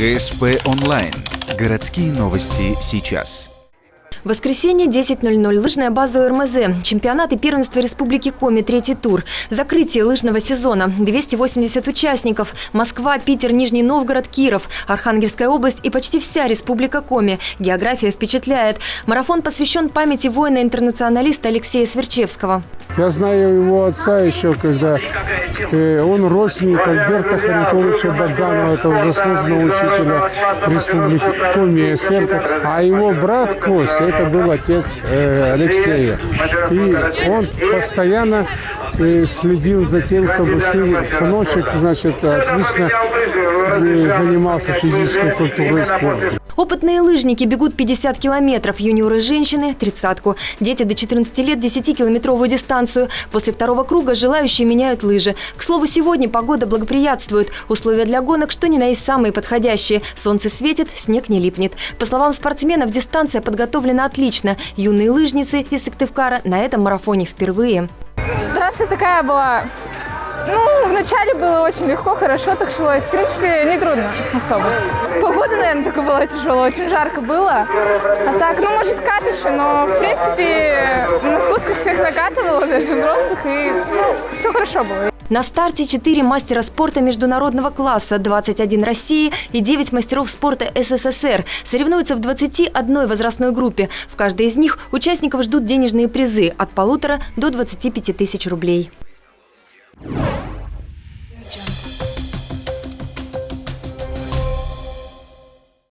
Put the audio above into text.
ГСП онлайн. Городские новости сейчас. В воскресенье 10:00. Лыжная база ОРМЗ. Чемпионат и первенство Республики Коми. Третий тур. Закрытие лыжного сезона. 280 участников. Москва, Питер, Нижний Новгород, Киров, Архангельская область и почти вся Республика Коми. География впечатляет. Марафон посвящен памяти воина-интернационалиста Алексея Сверчевского. Я знаю его отца еще, когда он родственник Альберта Харитоновича Богданова, этого заслуженного учителя Республики Коми СССР. А его брат Костя, это был отец Алексея. И он постоянно следил за тем, чтобы сыночек, отлично занимался физической культурой и спортом. Опытные лыжники бегут 50 километров, юниоры женщины – 30-ку. Дети до 14 лет – 10-километровую дистанцию. После второго круга желающие меняют лыжи. К слову, сегодня погода благоприятствует. Условия для гонок что ни на есть самые подходящие. Солнце светит, снег не липнет. По словам спортсменов, дистанция подготовлена отлично. Юные лыжницы из Сыктывкара на этом марафоне впервые. Трасса такая была. Вначале было очень легко, хорошо так шлось. В принципе, не трудно особо. Погода, наверное, только была тяжелая. Очень жарко было. А так, может, катыши, но, в принципе, на спусках всех накатывало, даже взрослых, и все хорошо было. На старте 4 мастера спорта международного класса, 21 России и 9 мастеров спорта СССР. Соревнуются в 21 возрастной группе. В каждой из них участников ждут денежные призы от 1500 до 25 тысяч рублей.